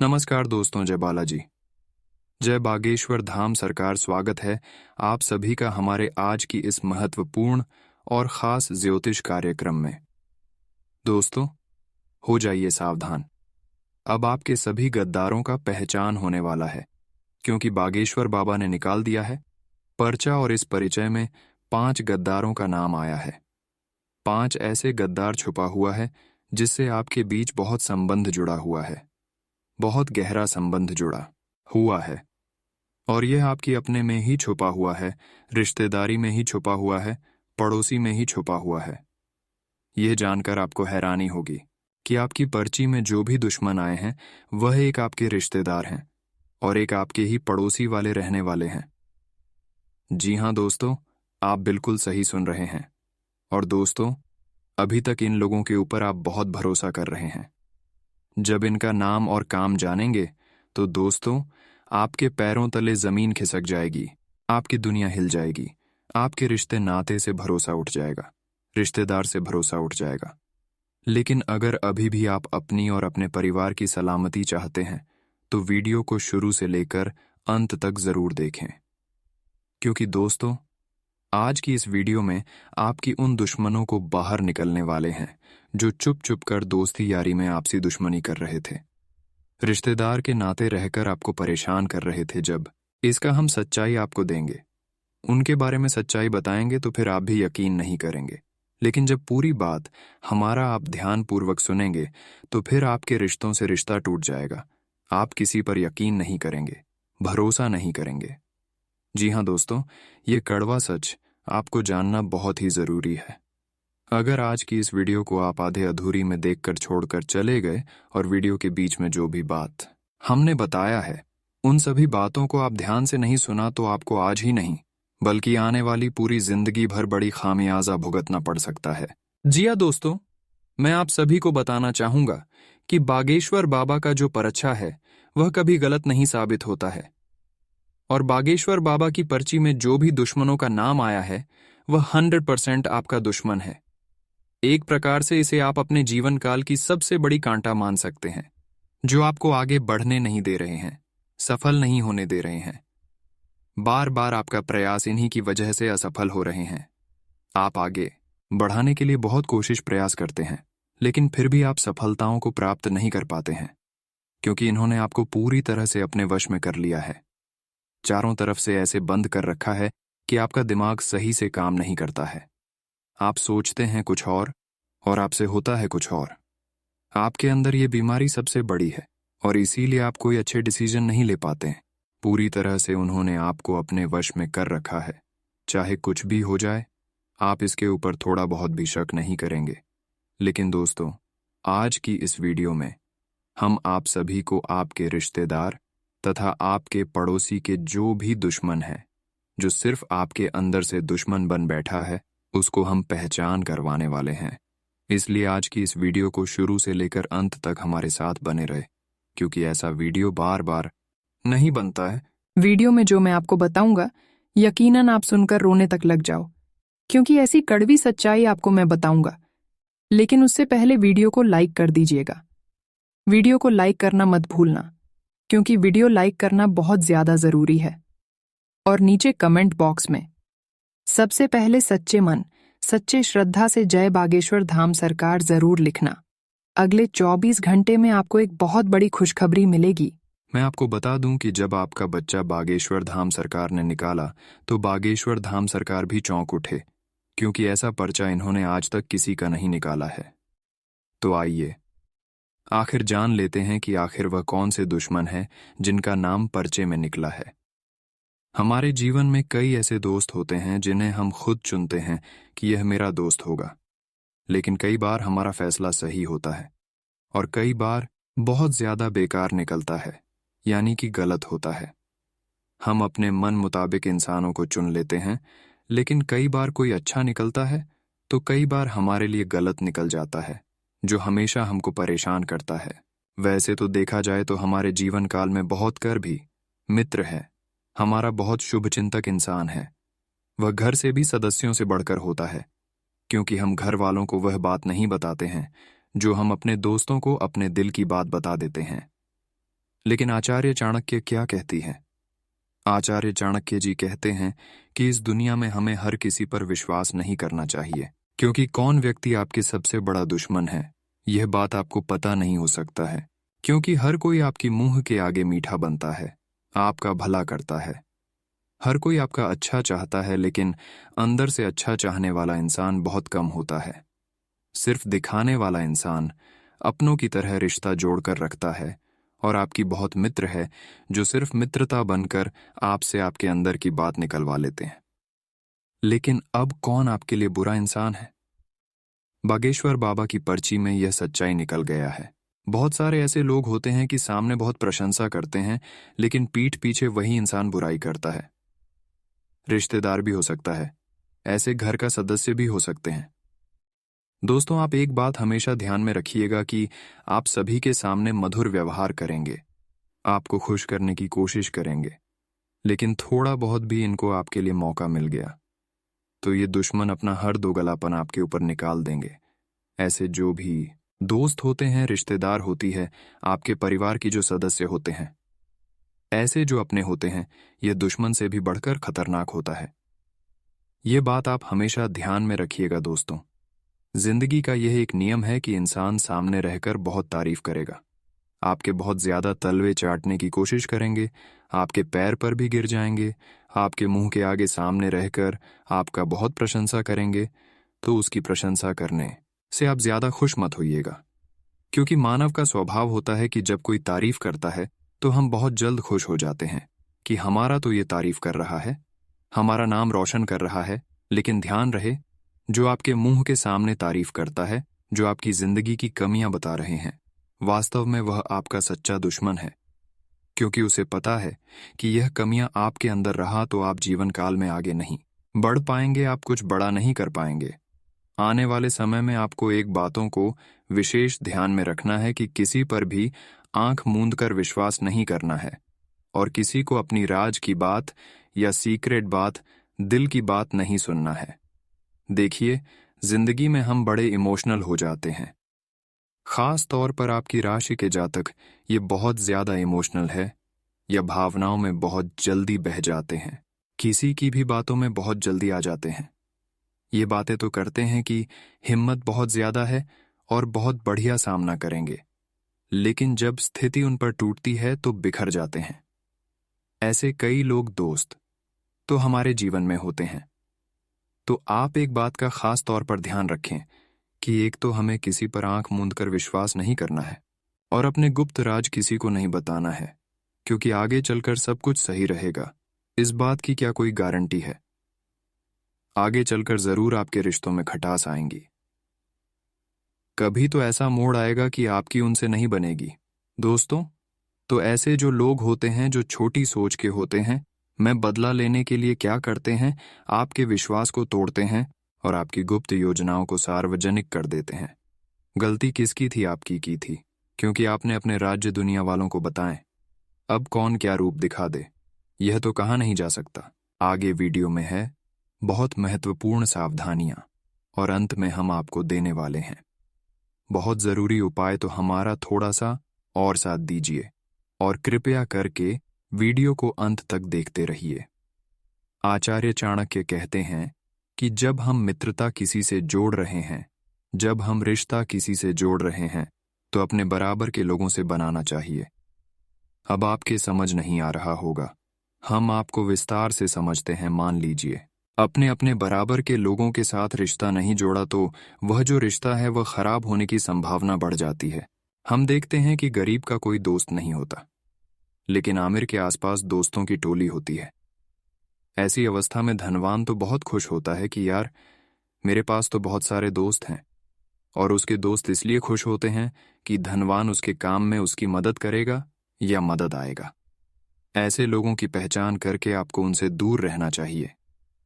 नमस्कार दोस्तों, जय बालाजी। जय बागेश्वर धाम सरकार। स्वागत है आप सभी का हमारे आज की इस महत्वपूर्ण और खास ज्योतिष कार्यक्रम में। दोस्तों, हो जाइए सावधान। अब आपके सभी गद्दारों का पहचान होने वाला है, क्योंकि बागेश्वर बाबा ने निकाल दिया है पर्चा और इस परिचय में 5 गद्दारों का नाम आया है। 5 ऐसे गद्दार छुपा हुआ है जिससे आपके बीच बहुत संबंध जुड़ा हुआ है, बहुत गहरा संबंध जुड़ा हुआ है। और यह आपकी अपने में ही छुपा हुआ है, रिश्तेदारी में ही छुपा हुआ है, पड़ोसी में ही छुपा हुआ है। यह जानकर आपको हैरानी होगी कि आपकी पर्ची में जो भी दुश्मन आए हैं वह एक आपके रिश्तेदार हैं और एक आपके ही पड़ोसी वाले रहने वाले हैं। जी हाँ दोस्तों, आप बिल्कुल सही सुन रहे हैं। और दोस्तों, अभी तक इन लोगों के ऊपर आप बहुत भरोसा कर रहे हैं। जब इनका नाम और काम जानेंगे तो दोस्तों, आपके पैरों तले जमीन खिसक जाएगी, आपकी दुनिया हिल जाएगी, आपके रिश्ते नाते से भरोसा उठ जाएगा, रिश्तेदार से भरोसा उठ जाएगा। लेकिन अगर अभी भी आप अपनी और अपने परिवार की सलामती चाहते हैं तो वीडियो को शुरू से लेकर अंत तक जरूर देखें, क्योंकि दोस्तों, आज की इस वीडियो में आपकी उन दुश्मनों को बाहर निकलने वाले हैं जो चुप चुप कर दोस्ती यारी में आपसी दुश्मनी कर रहे थे, रिश्तेदार के नाते रहकर आपको परेशान कर रहे थे। जब इसका हम सच्चाई आपको देंगे, उनके बारे में सच्चाई बताएंगे तो फिर आप भी यकीन नहीं करेंगे। लेकिन जब पूरी बात हमारा आप ध्यानपूर्वक सुनेंगे तो फिर आपके रिश्तों से रिश्ता टूट जाएगा। आप किसी पर यकीन नहीं करेंगे, भरोसा नहीं करेंगे। जी हाँ दोस्तों, ये कड़वा सच आपको जानना बहुत ही जरूरी है। अगर आज की इस वीडियो को आप आधे अधूरी में देखकर छोड़कर चले गए और वीडियो के बीच में जो भी बात हमने बताया है उन सभी बातों को आप ध्यान से नहीं सुना तो आपको आज ही नहीं बल्कि आने वाली पूरी जिंदगी भर बड़ी खामियाजा भुगतना पड़ सकता है। जी हाँ दोस्तों, मैं आप सभी को बताना चाहूंगा कि बागेश्वर बाबा का जो पर्चा है वह कभी गलत नहीं साबित होता है। और बागेश्वर बाबा की पर्ची में जो भी दुश्मनों का नाम आया है वह 100% आपका दुश्मन है। एक प्रकार से इसे आप अपने जीवन काल की सबसे बड़ी कांटा मान सकते हैं, जो आपको आगे बढ़ने नहीं दे रहे हैं, सफल नहीं होने दे रहे हैं। बार बार आपका प्रयास इन्हीं की वजह से असफल हो रहे हैं। आप आगे बढ़ाने के लिए बहुत कोशिश प्रयास करते हैं, लेकिन फिर भी आप सफलताओं को प्राप्त नहीं कर पाते हैं, क्योंकि इन्होंने आपको पूरी तरह से अपने वश में कर लिया है। चारों तरफ से ऐसे बंद कर रखा है कि आपका दिमाग सही से काम नहीं करता है। आप सोचते हैं कुछ और आपसे होता है कुछ और। आपके अंदर ये बीमारी सबसे बड़ी है और इसीलिए आप कोई अच्छे डिसीजन नहीं ले पाते हैं। पूरी तरह से उन्होंने आपको अपने वश में कर रखा है। चाहे कुछ भी हो जाए, आप इसके ऊपर थोड़ा बहुत भी शक नहीं करेंगे। लेकिन दोस्तों, आज की इस वीडियो में हम आप सभी को आपके रिश्तेदार तथा आपके पड़ोसी के जो भी दुश्मन है, जो सिर्फ आपके अंदर से दुश्मन बन बैठा है, उसको हम पहचान करवाने वाले हैं। इसलिए आज की इस वीडियो को शुरू से लेकर अंत तक हमारे साथ बने रहे, क्योंकि ऐसा वीडियो बार बार नहीं बनता है। वीडियो में जो मैं आपको बताऊंगा, यकीनन आप सुनकर रोने तक लग जाओ, क्योंकि ऐसी कड़वी सच्चाई आपको मैं बताऊंगा। लेकिन उससे पहले वीडियो को लाइक कर दीजिएगा। वीडियो को लाइक करना मत भूलना, क्योंकि वीडियो लाइक करना बहुत ज्यादा जरूरी है। और नीचे कमेंट बॉक्स में सबसे पहले सच्चे मन, सच्चे श्रद्धा से जय बागेश्वर धाम सरकार जरूर लिखना। अगले 24 घंटे में आपको एक बहुत बड़ी खुशखबरी मिलेगी। मैं आपको बता दूं कि जब आपका बच्चा बागेश्वर धाम सरकार ने निकाला तो बागेश्वर धाम सरकार भी चौंक उठे, क्योंकि ऐसा पर्चा इन्होंने आज तक किसी का नहीं निकाला है। तो आइए आखिर जान लेते हैं कि आखिर वह कौन से दुश्मन है जिनका नाम पर्चे में निकला है। हमारे जीवन में कई ऐसे दोस्त होते हैं जिन्हें हम खुद चुनते हैं कि यह मेरा दोस्त होगा, लेकिन कई बार हमारा फैसला सही होता है और कई बार बहुत ज्यादा बेकार निकलता है, यानी कि गलत होता है। हम अपने मन मुताबिक इंसानों को चुन लेते हैं, लेकिन कई बार कोई अच्छा निकलता है तो कई बार हमारे लिए गलत निकल जाता है, जो हमेशा हमको परेशान करता है। वैसे तो देखा जाए तो हमारे जीवन काल में बहुत कर भी मित्र है, हमारा बहुत शुभचिंतक इंसान है। वह घर से भी सदस्यों से बढ़कर होता है, क्योंकि हम घर वालों को वह बात नहीं बताते हैं जो हम अपने दोस्तों को अपने दिल की बात बता देते हैं। लेकिन आचार्य चाणक्य क्या कहती हैं? आचार्य चाणक्य जी कहते हैं कि इस दुनिया में हमें हर किसी पर विश्वास नहीं करना चाहिए, क्योंकि कौन व्यक्ति आपके सबसे बड़ा दुश्मन है यह बात आपको पता नहीं हो सकता है। क्योंकि हर कोई आपकी मुंह के आगे मीठा बनता है, आपका भला करता है। हर कोई आपका अच्छा चाहता है, लेकिन अंदर से अच्छा चाहने वाला इंसान बहुत कम होता है। सिर्फ दिखाने वाला इंसान अपनों की तरह रिश्ता जोड़कर रखता है, और आपकी बहुत मित्र है जो सिर्फ मित्रता बनकर आपसे आपके अंदर की बात निकलवा लेते हैं। लेकिन अब कौन आपके लिए बुरा इंसान है? बागेश्वर बाबा की पर्ची में यह सच्चाई निकल गया है। बहुत सारे ऐसे लोग होते हैं कि सामने बहुत प्रशंसा करते हैं, लेकिन पीठ पीछे वही इंसान बुराई करता है। रिश्तेदार भी हो सकता है, ऐसे घर का सदस्य भी हो सकते हैं। दोस्तों, आप एक बात हमेशा ध्यान में रखिएगा कि आप सभी के सामने मधुर व्यवहार करेंगे, आपको खुश करने की कोशिश करेंगे, लेकिन थोड़ा बहुत भी इनको आपके लिए मौका मिल गया तो ये दुश्मन अपना हर दोगलापन आपके ऊपर निकाल देंगे। ऐसे जो भी दोस्त होते हैं, रिश्तेदार होती है, आपके परिवार की जो सदस्य होते हैं, ऐसे जो अपने होते हैं, ये दुश्मन से भी बढ़कर खतरनाक होता है। ये बात आप हमेशा ध्यान में रखिएगा दोस्तों। जिंदगी का यह एक नियम है कि इंसान सामने रहकर बहुत तारीफ करेगा, आपके बहुत ज्यादा तलवे चाटने की कोशिश करेंगे, आपके पैर पर भी गिर जाएंगे, आपके मुंह के आगे सामने रहकर आपका बहुत प्रशंसा करेंगे। तो उसकी प्रशंसा करने से आप ज्यादा खुश मत होइएगा, क्योंकि मानव का स्वभाव होता है कि जब कोई तारीफ करता है तो हम बहुत जल्द खुश हो जाते हैं कि हमारा तो ये तारीफ कर रहा है, हमारा नाम रोशन कर रहा है। लेकिन ध्यान रहे, जो आपके मुंह के सामने तारीफ करता है, जो आपकी जिंदगी की कमियां बता रहे हैं, वास्तव में वह आपका सच्चा दुश्मन है, क्योंकि उसे पता है कि यह कमियां आपके अंदर रहा तो आप जीवन काल में आगे नहीं बढ़ पाएंगे, आप कुछ बड़ा नहीं कर पाएंगे। आने वाले समय में आपको एक बातों को विशेष ध्यान में रखना है कि किसी पर भी आंख मूंद कर विश्वास नहीं करना है, और किसी को अपनी राज की बात या सीक्रेट बात, दिल की बात नहीं सुनना है। देखिए, जिंदगी में हम बड़े इमोशनल हो जाते हैं, खास तौर पर आपकी राशि के जातक ये बहुत ज्यादा इमोशनल है, या भावनाओं में बहुत जल्दी बह जाते हैं, किसी की भी बातों में बहुत जल्दी आ जाते हैं। ये बातें तो करते हैं कि हिम्मत बहुत ज्यादा है और बहुत बढ़िया सामना करेंगे, लेकिन जब स्थिति उन पर टूटती है तो बिखर जाते हैं। ऐसे कई लोग दोस्त तो हमारे जीवन में होते हैं। तो आप एक बात का खास तौर पर ध्यान रखें कि एक तो हमें किसी पर आंख मूंद कर विश्वास नहीं करना है, और अपने गुप्त राज किसी को नहीं बताना है, क्योंकि आगे चलकर सब कुछ सही रहेगा, इस बात की क्या कोई गारंटी है? आगे चलकर जरूर आपके रिश्तों में खटास आएंगी। कभी तो ऐसा मोड़ आएगा कि आपकी उनसे नहीं बनेगी। दोस्तों, तो ऐसे जो लोग होते हैं जो छोटी सोच के होते हैं, मैं बदला लेने के लिए क्या करते हैं, आपके विश्वास को तोड़ते हैं और आपकी गुप्त योजनाओं को सार्वजनिक कर देते हैं। गलती किसकी थी? आपकी की थी, क्योंकि आपने अपने राज्य दुनिया वालों को बताएं। अब कौन क्या रूप दिखा दे, यह तो कहा नहीं जा सकता। आगे वीडियो में है बहुत महत्वपूर्ण सावधानियां, और अंत में हम आपको देने वाले हैं बहुत जरूरी उपाय। तो हमारा थोड़ा सा और साथ दीजिए, और कृपया करके वीडियो को अंत तक देखते रहिए। आचार्य चाणक्य कहते हैं कि जब हम मित्रता किसी से जोड़ रहे हैं, जब हम रिश्ता किसी से जोड़ रहे हैं, तो अपने बराबर के लोगों से बनाना चाहिए। अब आपके समझ नहीं आ रहा होगा, हम आपको विस्तार से समझते हैं। मान लीजिए अपने अपने बराबर के लोगों के साथ रिश्ता नहीं जोड़ा तो वह जो रिश्ता है वह खराब होने की संभावना बढ़ जाती है। हम देखते हैं कि गरीब का कोई दोस्त नहीं होता, लेकिन आमिर के आसपास दोस्तों की टोली होती है। ऐसी अवस्था में धनवान तो बहुत खुश होता है कि यार मेरे पास तो बहुत सारे दोस्त हैं, और उसके दोस्त इसलिए खुश होते हैं कि धनवान उसके काम में उसकी मदद करेगा या मदद आएगा। ऐसे लोगों की पहचान करके आपको उनसे दूर रहना चाहिए।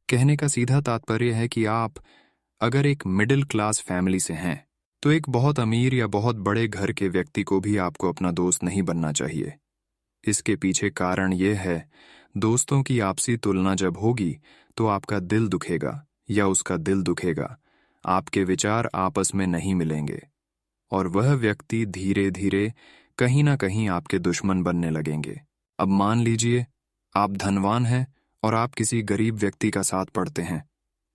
कहने का सीधा तात्पर्य है कि आप अगर एक मिडिल क्लास फैमिली से हैं, तो एक बहुत अमीर या बहुत बड़े घर के व्यक्ति को भी आपको अपना दोस्त नहीं बनना चाहिए। इसके पीछे कारण यह है, दोस्तों की आपसी तुलना जब होगी तो आपका दिल दुखेगा या उसका दिल दुखेगा, आपके विचार आपस में नहीं मिलेंगे, और वह व्यक्ति धीरे धीरे कहीं ना कहीं आपके दुश्मन बनने लगेंगे। अब मान लीजिए आप धनवान हैं और आप किसी गरीब व्यक्ति का साथ पढ़ते हैं,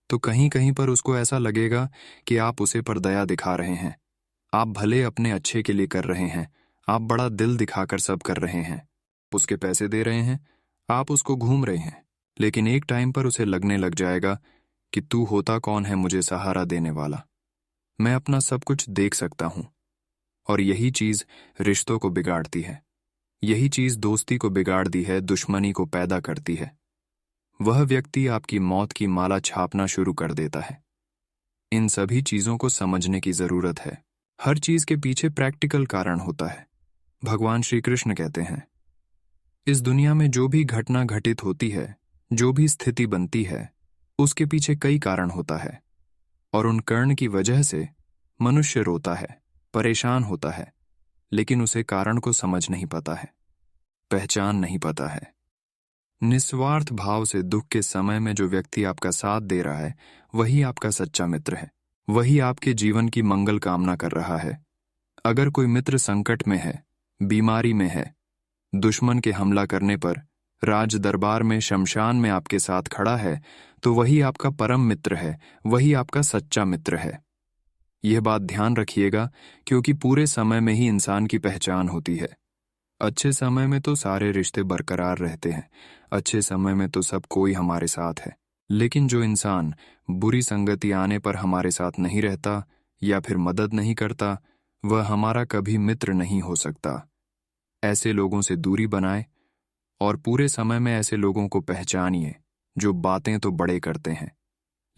तो कहीं कहीं पर उसको ऐसा लगेगा कि आप उसे पर दया दिखा रहे हैं। आप भले अपने अच्छे के लिए कर रहे हैं, आप बड़ा दिल दिखाकर सब कर रहे हैं, उसके पैसे दे रहे हैं, आप उसको घूम रहे हैं, लेकिन एक टाइम पर उसे लगने लग जाएगा कि तू होता कौन है मुझे सहारा देने वाला, मैं अपना सब कुछ देख सकता हूं। और यही चीज रिश्तों को बिगाड़ती है, यही चीज दोस्ती को बिगाड़ दी है, दुश्मनी को पैदा करती है। वह व्यक्ति आपकी मौत की माला छापना शुरू कर देता है। इन सभी चीजों को समझने की जरूरत है। हर चीज के पीछे प्रैक्टिकल कारण होता है। भगवान श्री कृष्ण कहते हैं, इस दुनिया में जो भी घटना घटित होती है, जो भी स्थिति बनती है, उसके पीछे कई कारण होता है, और उन कारण की वजह से मनुष्य रोता है, परेशान होता है, लेकिन उसे कारण को समझ नहीं पाता है, पहचान नहीं पाता है। निस्वार्थ भाव से दुख के समय में जो व्यक्ति आपका साथ दे रहा है, वही आपका सच्चा मित्र है, वही आपके जीवन की मंगल कामना कर रहा है। अगर कोई मित्र संकट में है, बीमारी में है, दुश्मन के हमला करने पर राज दरबार में, शमशान में आपके साथ खड़ा है, तो वही आपका परम मित्र है, वही आपका सच्चा मित्र है। यह बात ध्यान रखिएगा, क्योंकि पूरे समय में ही इंसान की पहचान होती है। अच्छे समय में तो सारे रिश्ते बरकरार रहते हैं, अच्छे समय में तो सब कोई हमारे साथ है, लेकिन जो इंसान बुरी संगति आने पर हमारे साथ नहीं रहता या फिर मदद नहीं करता, वह हमारा कभी मित्र नहीं हो सकता। ऐसे लोगों से दूरी बनाए और पूरे समय में ऐसे लोगों को पहचानिए जो बातें तो बड़े करते हैं,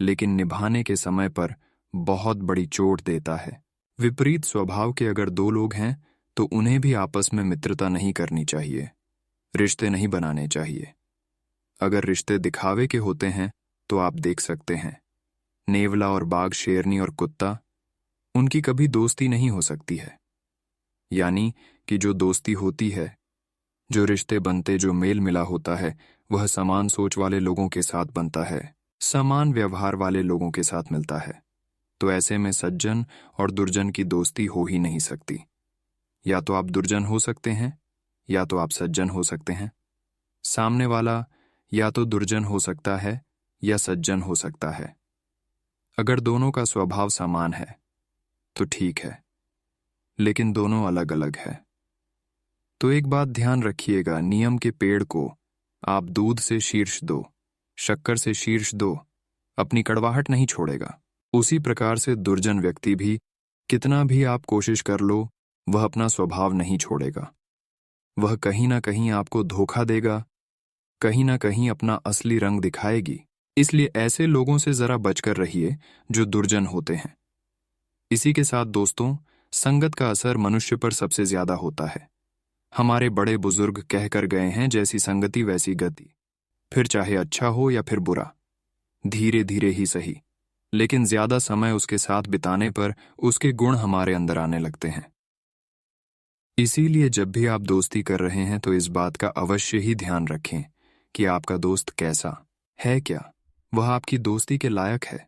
लेकिन निभाने के समय पर बहुत बड़ी चोट देता है। विपरीत स्वभाव के अगर दो लोग हैं तो उन्हें भी आपस में मित्रता नहीं करनी चाहिए, रिश्ते नहीं बनाने चाहिए। अगर रिश्ते दिखावे के होते हैं तो आप देख सकते हैं, नेवला और बाघ, शेरनी और कुत्ता, उनकी कभी दोस्ती नहीं हो सकती है। यानी कि जो दोस्ती होती है, जो रिश्ते बनते, जो मेल मिला होता है, वह समान सोच वाले लोगों के साथ बनता है, समान व्यवहार वाले लोगों के साथ मिलता है। तो ऐसे में सज्जन और दुर्जन की दोस्ती हो ही नहीं सकती। या तो आप दुर्जन हो सकते हैं या तो आप सज्जन हो सकते हैं। सामने वाला या तो दुर्जन हो सकता है या सज्जन हो सकता है। अगर दोनों का स्वभाव समान है तो ठीक है, लेकिन दोनों अलग अलग है। तो एक बात ध्यान रखिएगा, नियम के पेड़ को आप दूध से शीर्ष दो, शक्कर से शीर्ष दो, अपनी कड़वाहट नहीं छोड़ेगा। उसी प्रकार से दुर्जन व्यक्ति भी, कितना भी आप कोशिश कर लो, वह अपना स्वभाव नहीं छोड़ेगा। वह कहीं ना कहीं आपको धोखा देगा, कहीं ना कहीं अपना असली रंग दिखाएगी। इसलिए ऐसे लोगों से जरा बचकर रहिए जो दुर्जन होते हैं। इसी के साथ दोस्तों, संगत का असर मनुष्य पर सबसे ज्यादा होता है। हमारे बड़े बुजुर्ग कहकर गए हैं, जैसी संगति वैसी गति। फिर चाहे अच्छा हो या फिर बुरा, धीरे धीरे ही सही, लेकिन ज्यादा समय उसके साथ बिताने पर उसके गुण हमारे अंदर आने लगते हैं। इसीलिए जब भी आप दोस्ती कर रहे हैं तो इस बात का अवश्य ही ध्यान रखें कि आपका दोस्त कैसा है, क्या वह आपकी दोस्ती के लायक है,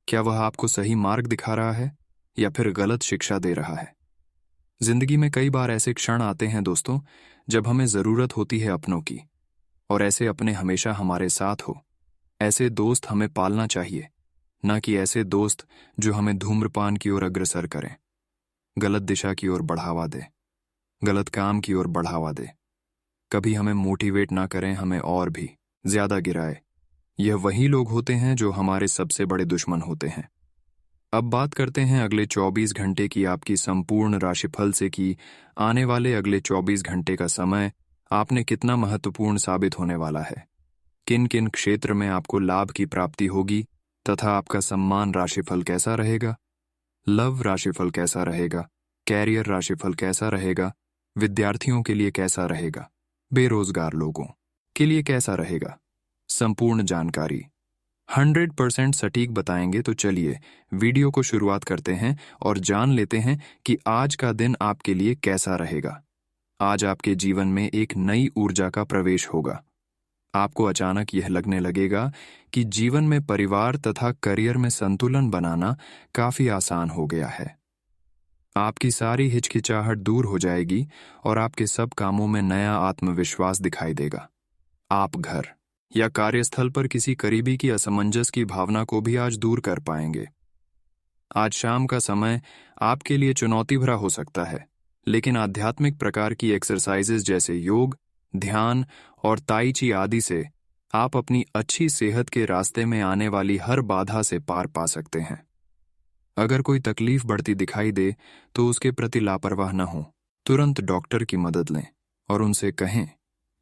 क्या वह आपको सही मार्ग दिखा रहा है या फिर गलत शिक्षा दे रहा है। जिंदगी में कई बार ऐसे क्षण आते हैं दोस्तों, जब हमें जरूरत होती है अपनों की, और ऐसे अपने हमेशा हमारे साथ हो। ऐसे दोस्त हमें पालना चाहिए, ना कि ऐसे दोस्त जो हमें धूम्रपान की ओर अग्रसर करें, गलत दिशा की ओर बढ़ावा दे, गलत काम की ओर बढ़ावा दे, कभी हमें मोटिवेट ना करें, हमें और भी ज्यादा गिराए। यह वही लोग होते हैं जो हमारे सबसे बड़े दुश्मन होते हैं। अब बात करते हैं अगले 24 घंटे की आपकी संपूर्ण राशिफल से कि आने वाले अगले 24 घंटे का समय आपने कितना महत्वपूर्ण साबित होने वाला है, किन किन क्षेत्र में आपको लाभ की प्राप्ति होगी, तथा आपका सम्मान राशिफल कैसा रहेगा, लव राशिफल कैसा रहेगा, कैरियर राशिफल कैसा रहेगा, विद्यार्थियों के लिए कैसा रहेगा, बेरोजगार लोगों के लिए कैसा रहेगा। संपूर्ण जानकारी 100% सटीक बताएंगे। तो चलिए वीडियो को शुरुआत करते हैं और जान लेते हैं कि आज का दिन आपके लिए कैसा रहेगा। आज आपके जीवन में एक नई ऊर्जा का प्रवेश होगा। आपको अचानक यह लगने लगेगा कि जीवन में परिवार तथा करियर में संतुलन बनाना काफी आसान हो गया है। आपकी सारी हिचकिचाहट दूर हो जाएगी और आपके सब कामों में नया आत्मविश्वास दिखाई देगा। आप घर या कार्यस्थल पर किसी करीबी की असमंजस की भावना को भी आज दूर कर पाएंगे। आज शाम का समय आपके लिए चुनौती भरा हो सकता है, लेकिन आध्यात्मिक प्रकार की एक्सरसाइजेज जैसे योग, ध्यान और ताई ची आदि से आप अपनी अच्छी सेहत के रास्ते में आने वाली हर बाधा से पार पा सकते हैं। अगर कोई तकलीफ बढ़ती दिखाई दे तो उसके प्रति लापरवाह न हो। तुरंत डॉक्टर की मदद लें और उनसे कहें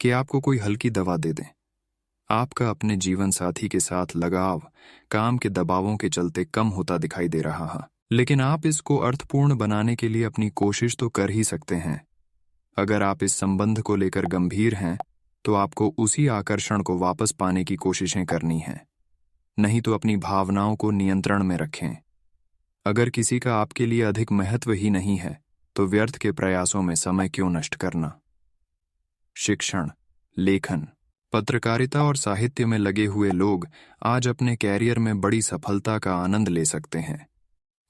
कि आपको कोई हल्की दवा दे दें। आपका अपने जीवन साथी के साथ लगाव काम के दबावों के चलते कम होता दिखाई दे रहा है, लेकिन आप इसको अर्थपूर्ण बनाने के लिए अपनी कोशिश तो कर ही सकते हैं। अगर आप इस संबंध को लेकर गंभीर हैं तो आपको उसी आकर्षण को वापस पाने की कोशिशें करनी हैं, नहीं तो अपनी भावनाओं को नियंत्रण में रखें। अगर किसी का आपके लिए अधिक महत्व ही नहीं है तो व्यर्थ के प्रयासों में समय क्यों नष्ट करना। शिक्षण, लेखन, पत्रकारिता और साहित्य में लगे हुए लोग आज अपने कैरियर में बड़ी सफलता का आनंद ले सकते हैं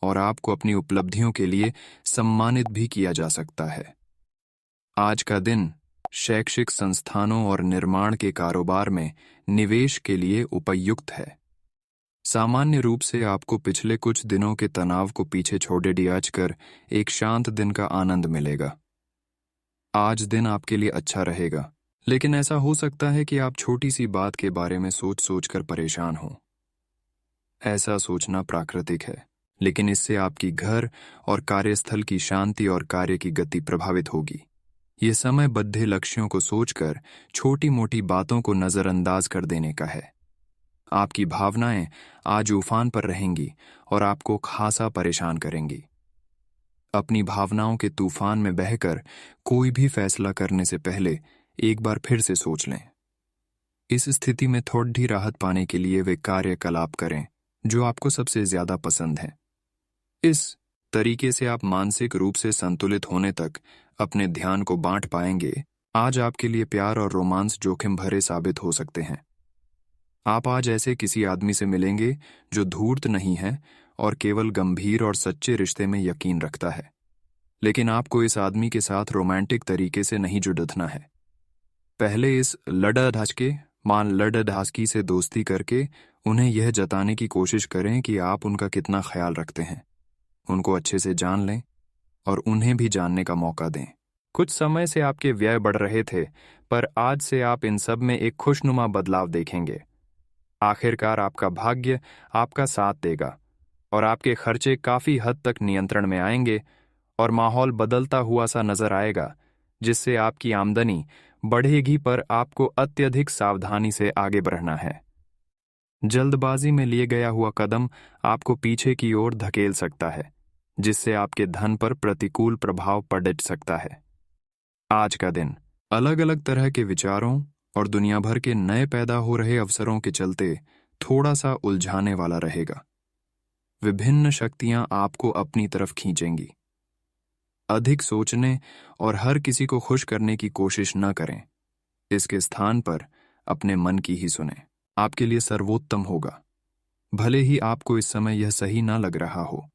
और आपको अपनी उपलब्धियों के लिए सम्मानित भी किया जा सकता है। आज का दिन शैक्षिक संस्थानों और निर्माण के कारोबार में निवेश के लिए उपयुक्त है। सामान्य रूप से आपको पिछले कुछ दिनों के तनाव को पीछे छोड़े डियाच कर एक शांत दिन का आनंद मिलेगा। आज दिन आपके लिए अच्छा रहेगा, लेकिन ऐसा हो सकता है कि आप छोटी सी बात के बारे में सोच सोच कर परेशान हों। ऐसा सोचना प्राकृतिक है, लेकिन इससे आपकी घर और कार्यस्थल की शांति और कार्य की गति प्रभावित होगी। ये समय बद्धे लक्ष्यों को सोचकर छोटी मोटी बातों को नजरअंदाज कर देने का है। आपकी भावनाएं आज उफान पर रहेंगी और आपको खासा परेशान करेंगी। अपनी भावनाओं के तूफान में बहकर कोई भी फैसला करने से पहले एक बार फिर से सोच लें। इस स्थिति में थोड़ी राहत पाने के लिए वे कार्यकलाप करें जो आपको सबसे ज्यादा पसंद है। इस तरीके से आप मानसिक रूप से संतुलित होने तक अपने ध्यान को बांट पाएंगे। आज आपके लिए प्यार और रोमांस जोखिम भरे साबित हो सकते हैं। आप आज ऐसे किसी आदमी से मिलेंगे जो धूर्त नहीं है और केवल गंभीर और सच्चे रिश्ते में यकीन रखता है, लेकिन आपको इस आदमी के साथ रोमांटिक तरीके से नहीं जुड़ना है। पहले इस लड़ाधासकी से दोस्ती करके उन्हें यह जताने की कोशिश करें कि आप उनका कितना ख्याल रखते हैं। उनको अच्छे से जान लें और उन्हें भी जानने का मौका दें। कुछ समय से आपके व्यय बढ़ रहे थे, पर आज से आप इन सब में एक खुशनुमा बदलाव देखेंगे। आखिरकार आपका भाग्य आपका साथ देगा और आपके खर्चे काफी हद तक नियंत्रण में आएंगे और माहौल बदलता हुआ सा नजर आएगा, जिससे आपकी आमदनी बढ़ेगी, पर आपको अत्यधिक सावधानी से आगे बढ़ना है। जल्दबाजी में लिए गया हुआ कदम आपको पीछे की ओर धकेल सकता है, जिससे आपके धन पर प्रतिकूल प्रभाव पड़ सकता है। आज का दिन अलग अलग तरह के विचारों और दुनिया भर के नए पैदा हो रहे अवसरों के चलते थोड़ा सा उलझाने वाला रहेगा। विभिन्न शक्तियां आपको अपनी तरफ खींचेंगी। अधिक सोचने और हर किसी को खुश करने की कोशिश न करें। इसके स्थान पर अपने मन की ही सुनें। आपके लिए सर्वोत्तम होगा, भले ही आपको इस समय यह सही ना लग रहा हो।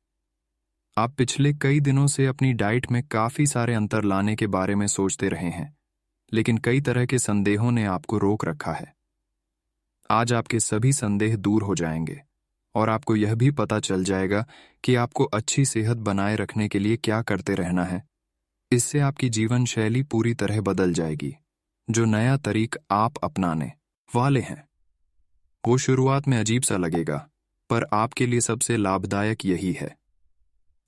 आप पिछले कई दिनों से अपनी डाइट में काफी सारे अंतर लाने के बारे में सोचते रहे हैं, लेकिन कई तरह के संदेहों ने आपको रोक रखा है। आज आपके सभी संदेह दूर हो जाएंगे और आपको यह भी पता चल जाएगा कि आपको अच्छी सेहत बनाए रखने के लिए क्या करते रहना है। इससे आपकी जीवन शैली पूरी तरह बदल जाएगी। जो नया तरीका आप अपनाने वाले हैं वो शुरुआत में अजीब सा लगेगा, पर आपके लिए सबसे लाभदायक यही है।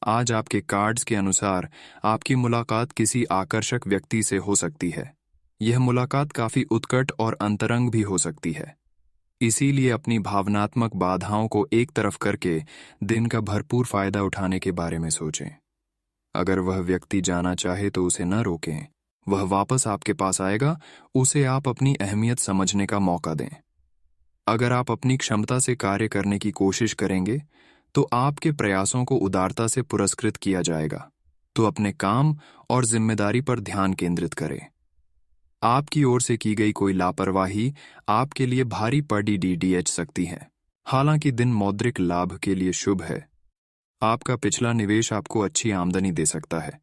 आज आपके कार्ड्स के अनुसार आपकी मुलाकात किसी आकर्षक व्यक्ति से हो सकती है। यह मुलाकात काफी उत्कट और अंतरंग भी हो सकती है। इसीलिए अपनी भावनात्मक बाधाओं को एक तरफ करके दिन का भरपूर फायदा उठाने के बारे में सोचें। अगर वह व्यक्ति जाना चाहे तो उसे न रोकें। वह वापस आपके पास आएगा, उसे आप अपनी अहमियत समझने का मौका दें। अगर आप अपनी क्षमता से कार्य करने की कोशिश करेंगे तो आपके प्रयासों को उदारता से पुरस्कृत किया जाएगा। तो अपने काम और जिम्मेदारी पर ध्यान केंद्रित करें। आपकी ओर से की गई कोई लापरवाही आपके लिए भारी पड़ सकती है। हालांकि दिन मौद्रिक लाभ के लिए शुभ है। आपका पिछला निवेश आपको अच्छी आमदनी दे सकता है।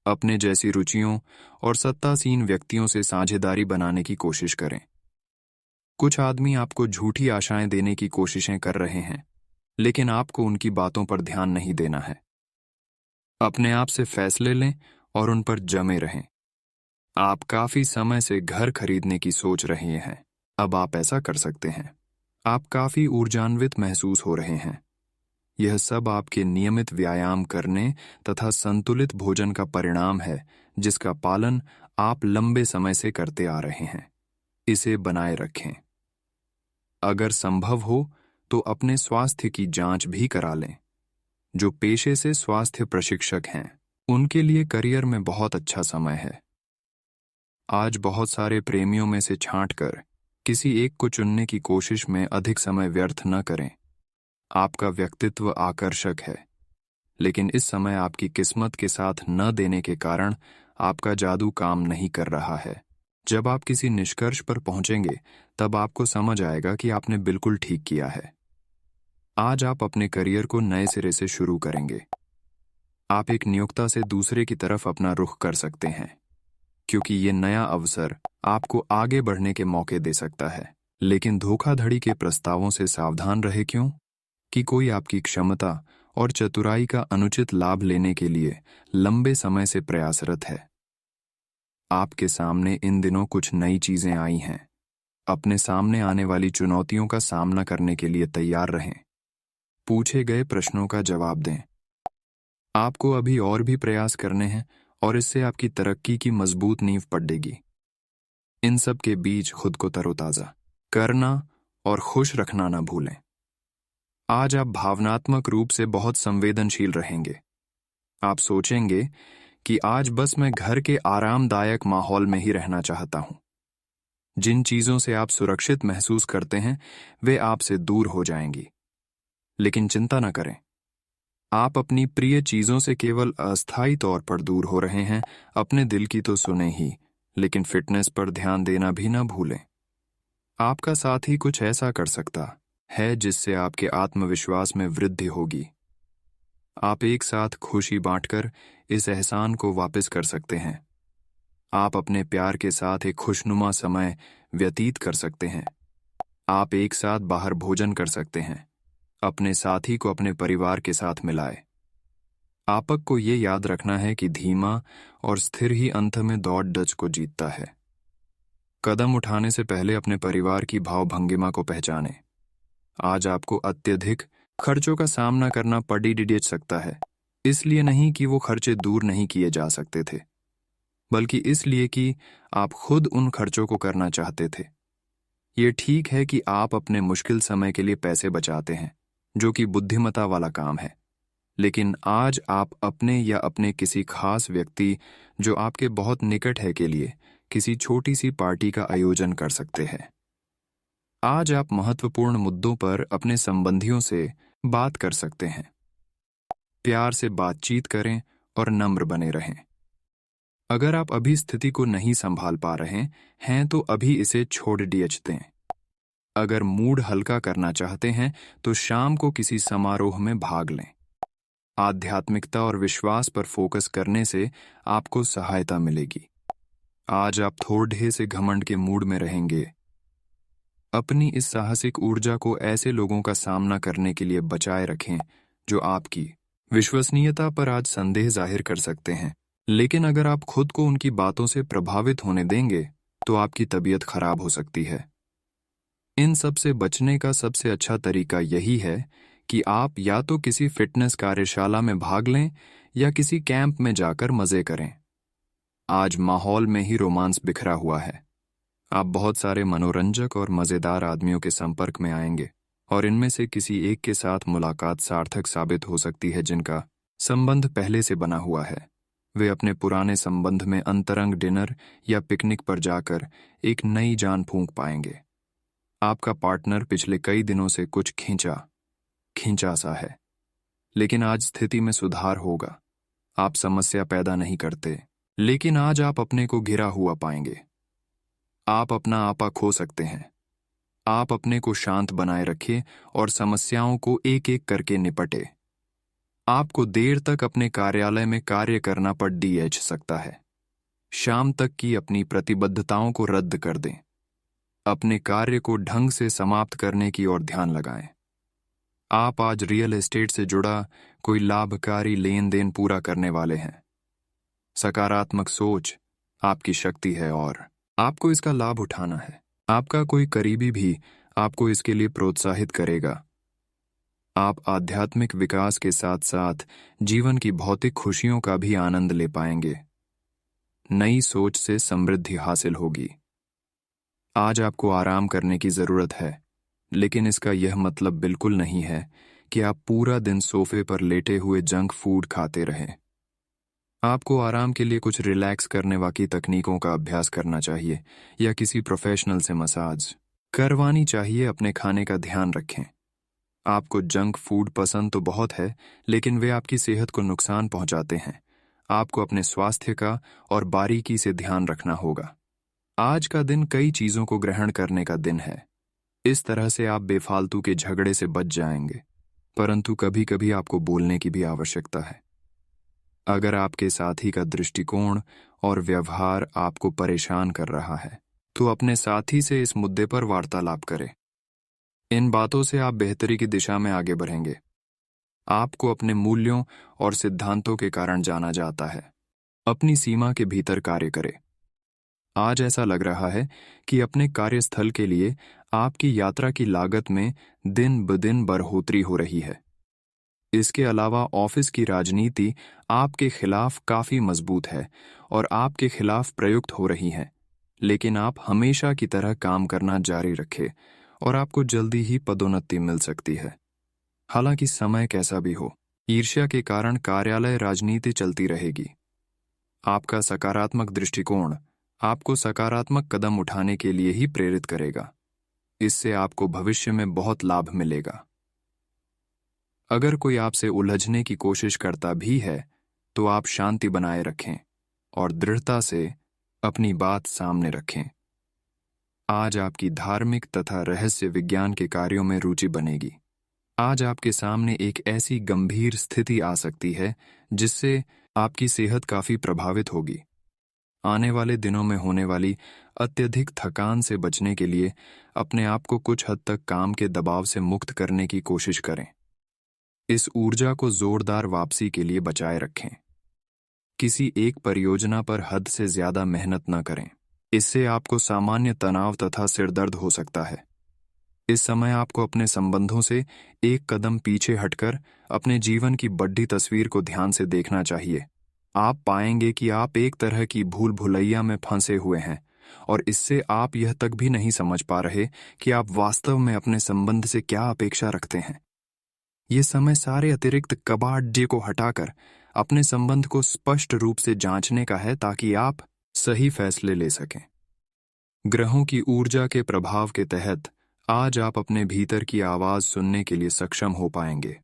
अपने जैसी रुचियों और सत्तासीन व्यक्तियों से साझेदारी बनाने की कोशिश करें। कुछ आदमी आपको झूठी आशाएं देने की कोशिशें कर रहे हैं, लेकिन आपको उनकी बातों पर ध्यान नहीं देना है। अपने आप से फैसले लें और उन पर जमे रहें। आप काफी समय से घर खरीदने की सोच रहे हैं। अब आप ऐसा कर सकते हैं। आप काफी ऊर्जान्वित महसूस हो रहे हैं। यह सब आपके नियमित व्यायाम करने तथा संतुलित भोजन का परिणाम है, जिसका पालन आप लंबे समय से करते आ रहे हैं। इसे बनाए रखें। अगर संभव हो तो अपने स्वास्थ्य की जांच भी करा लें। जो पेशे से स्वास्थ्य प्रशिक्षक हैं, उनके लिए करियर में बहुत अच्छा समय है। आज बहुत सारे प्रेमियों में से छांटकर किसी एक को चुनने की कोशिश में अधिक समय व्यर्थ न करें। आपका व्यक्तित्व आकर्षक है, लेकिन इस समय आपकी किस्मत के साथ न देने के कारण आपका जादू काम नहीं कर रहा है। जब आप किसी निष्कर्ष पर पहुंचेंगे, तब आपको समझ आएगा कि आपने बिल्कुल ठीक किया है। आज आप अपने करियर को नए सिरे से शुरू करेंगे। आप एक नियोक्ता से दूसरे की तरफ अपना रुख कर सकते हैं, क्योंकि ये नया अवसर आपको आगे बढ़ने के मौके दे सकता है। लेकिन धोखाधड़ी के प्रस्तावों से सावधान रहे, क्यों कि कोई आपकी क्षमता और चतुराई का अनुचित लाभ लेने के लिए लंबे समय से प्रयासरत है। आपके सामने इन दिनों कुछ नई चीजें आई हैं। अपने सामने आने वाली चुनौतियों का सामना करने के लिए तैयार रहें। पूछे गए प्रश्नों का जवाब दें। आपको अभी और भी प्रयास करने हैं और इससे आपकी तरक्की की मजबूत नींव पड़ेगी। इन सब के बीच खुद को तरोताजा करना और खुश रखना न भूलें। आज आप भावनात्मक रूप से बहुत संवेदनशील रहेंगे। आप सोचेंगे कि आज बस मैं घर के आरामदायक माहौल में ही रहना चाहता हूं। जिन चीजों से आप सुरक्षित महसूस करते हैं, वे आपसे दूर हो जाएंगी। लेकिन चिंता न करें, आप अपनी प्रिय चीजों से केवल अस्थायी तौर पर दूर हो रहे हैं। अपने दिल की तो सुने ही, लेकिन फिटनेस पर ध्यान देना भी न भूलें। आपका साथी कुछ ऐसा कर सकता है जिससे आपके आत्मविश्वास में वृद्धि होगी। आप एक साथ खुशी बांटकर इस एहसान को वापस कर सकते हैं। आप अपने प्यार के साथ एक खुशनुमा समय व्यतीत कर सकते हैं। आप एक साथ बाहर भोजन कर सकते हैं। अपने साथी को अपने परिवार के साथ मिलाए। आपको ये याद रखना है कि धीमा और स्थिर ही अंत में दौड़ डच को जीतता है। कदम उठाने से पहले अपने परिवार की भावभंगिमा को पहचानें। आज आपको अत्यधिक खर्चों का सामना करना पड़ सकता है, इसलिए नहीं कि वो खर्चे दूर नहीं किए जा सकते थे, बल्कि इसलिए कि आप खुद उन खर्चों को करना चाहते थे। ये ठीक है कि आप अपने मुश्किल समय के लिए पैसे बचाते हैं, जो कि बुद्धिमता वाला काम है। लेकिन आज आप अपने या अपने किसी खास व्यक्ति जो आपके बहुत निकट है के लिए किसी छोटी सी पार्टी का आयोजन कर सकते हैं। आज आप महत्वपूर्ण मुद्दों पर अपने संबंधियों से बात कर सकते हैं। प्यार से बातचीत करें और नम्र बने रहें। अगर आप अभी स्थिति को नहीं संभाल पा रहे हैं तो अभी इसे छोड़ दें। अगर मूड हल्का करना चाहते हैं तो शाम को किसी समारोह में भाग लें। आध्यात्मिकता और विश्वास पर फोकस करने से आपको सहायता मिलेगी। आज आप थोड़े से घमंड के मूड में रहेंगे। अपनी इस साहसिक ऊर्जा को ऐसे लोगों का सामना करने के लिए बचाए रखें जो आपकी विश्वसनीयता पर आज संदेह जाहिर कर सकते हैं। लेकिन अगर आप खुद को उनकी बातों से प्रभावित होने देंगे तो आपकी तबीयत खराब हो सकती है। इन सब से बचने का सबसे अच्छा तरीका यही है कि आप या तो किसी फिटनेस कार्यशाला में भाग लें या किसी कैंप में जाकर मजे करें। आज माहौल में ही रोमांस बिखरा हुआ है। आप बहुत सारे मनोरंजक और मजेदार आदमियों के संपर्क में आएंगे और इनमें से किसी एक के साथ मुलाकात सार्थक साबित हो सकती है जिनका संबंध पहले से बना हुआ है। वे अपने पुराने संबंध में अंतरंग डिनर या पिकनिक पर जाकर एक नई जान फूंक पाएंगे। आपका पार्टनर पिछले कई दिनों से कुछ खींचा सा है, लेकिन आज स्थिति में सुधार होगा। आप समस्या पैदा नहीं करते, लेकिन आज आप अपने को घिरा हुआ पाएंगे। आप अपना आपा खो सकते हैं। आप अपने को शांत बनाए रखें और समस्याओं को एक एक करके निपटे। आपको देर तक अपने कार्यालय में कार्य करना पड़ DH सकता है। शाम तक की अपनी प्रतिबद्धताओं को रद्द कर दें। अपने कार्य को ढंग से समाप्त करने की ओर ध्यान लगाएं। आप आज रियल एस्टेट से जुड़ा कोई लाभकारी लेन देन पूरा करने वाले हैं। सकारात्मक सोच आपकी शक्ति है और आपको इसका लाभ उठाना है। आपका कोई करीबी भी आपको इसके लिए प्रोत्साहित करेगा। आप आध्यात्मिक विकास के साथ साथ जीवन की भौतिक खुशियों का भी आनंद ले पाएंगे। नई सोच से समृद्धि हासिल होगी। आज आपको आराम करने की जरूरत है, लेकिन इसका यह मतलब बिल्कुल नहीं है कि आप पूरा दिन सोफे पर लेटे हुए जंक फूड खाते रहें। आपको आराम के लिए कुछ रिलैक्स करने वाली तकनीकों का अभ्यास करना चाहिए या किसी प्रोफेशनल से मसाज करवानी चाहिए। अपने खाने का ध्यान रखें। आपको जंक फूड पसंद तो बहुत है, लेकिन वे आपकी सेहत को नुकसान पहुंचाते हैं। आपको अपने स्वास्थ्य का और बारीकी से ध्यान रखना होगा। आज का दिन कई चीजों को ग्रहण करने का दिन है। इस तरह से आप बेफालतू के झगड़े से बच जाएंगे, परंतु कभी कभी आपको बोलने की भी आवश्यकता है। अगर आपके साथी का दृष्टिकोण और व्यवहार आपको परेशान कर रहा है, तो अपने साथी से इस मुद्दे पर वार्तालाप करें। इन बातों से आप बेहतरी की दिशा में आगे बढ़ेंगे। आपको अपने मूल्यों और सिद्धांतों के कारण जाना जाता है। अपनी सीमा के भीतर कार्य करें। आज ऐसा लग रहा है कि अपने कार्यस्थल के लिए आपकी यात्रा की लागत में दिन ब दिन बढ़ोतरी हो रही है। इसके अलावा ऑफिस की राजनीति आपके खिलाफ काफी मजबूत है और आपके खिलाफ प्रयुक्त हो रही है, लेकिन आप हमेशा की तरह काम करना जारी रखें और आपको जल्दी ही पदोन्नति मिल सकती है। हालांकि समय कैसा भी हो, ईर्ष्या के कारण कार्यालय राजनीति चलती रहेगी। आपका सकारात्मक दृष्टिकोण आपको सकारात्मक कदम उठाने के लिए ही प्रेरित करेगा। इससे आपको भविष्य में बहुत लाभ मिलेगा। अगर कोई आपसे उलझने की कोशिश करता भी है, तो आप शांति बनाए रखें और दृढ़ता से अपनी बात सामने रखें। आज आपकी धार्मिक तथा रहस्य विज्ञान के कार्यों में रुचि बनेगी। आज आपके सामने एक ऐसी गंभीर स्थिति आ सकती है जिससे आपकी सेहत काफी प्रभावित होगी। आने वाले दिनों में होने वाली अत्यधिक थकान से बचने के लिए अपने आप को कुछ हद तक काम के दबाव से मुक्त करने की कोशिश करें। इस ऊर्जा को जोरदार वापसी के लिए बचाए रखें। किसी एक परियोजना पर हद से ज्यादा मेहनत न करें। इससे आपको सामान्य तनाव तथा सिरदर्द हो सकता है। इस समय आपको अपने संबंधों से एक कदम पीछे हटकर अपने जीवन की बड़ी तस्वीर को ध्यान से देखना चाहिए। आप पाएंगे कि आप एक तरह की भूल भुलैया में फंसे हुए हैं और इससे आप यह तक भी नहीं समझ पा रहे कि आप वास्तव में अपने संबंध से क्या अपेक्षा रखते हैं। ये समय सारे अतिरिक्त कबाड़ को हटाकर अपने संबंध को स्पष्ट रूप से जांचने का है, ताकि आप सही फैसले ले सकें। ग्रहों की ऊर्जा के प्रभाव के तहत आज आप अपने भीतर की आवाज सुनने के लिए सक्षम हो पाएंगे।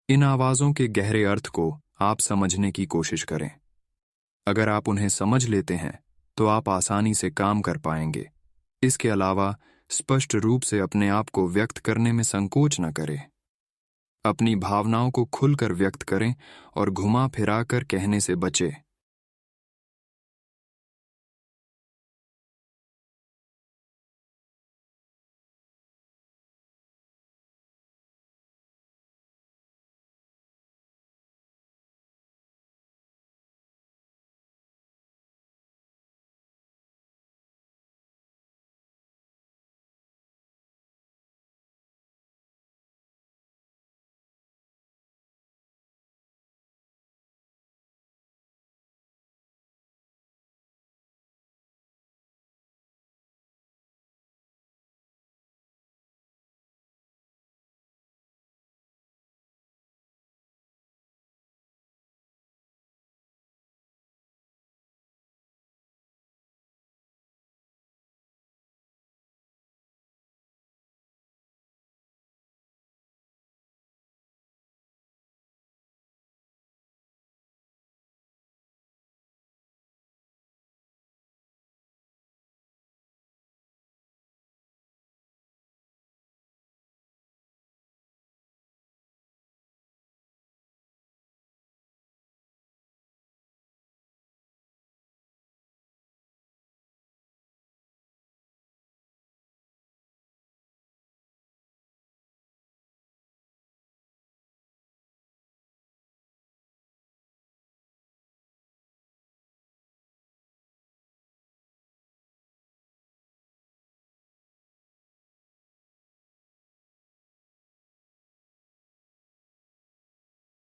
इन आवाजों के गहरे अर्थ को आप समझने की कोशिश करें। अगर आप उन्हें समझ लेते हैं तो आप आसानी से काम कर पाएंगे। इसके अलावा स्पष्ट रूप से अपने आप को व्यक्त करने में संकोच न करें। अपनी भावनाओं को खुलकर व्यक्त करें और घुमा फिरा कर कहने से बचें।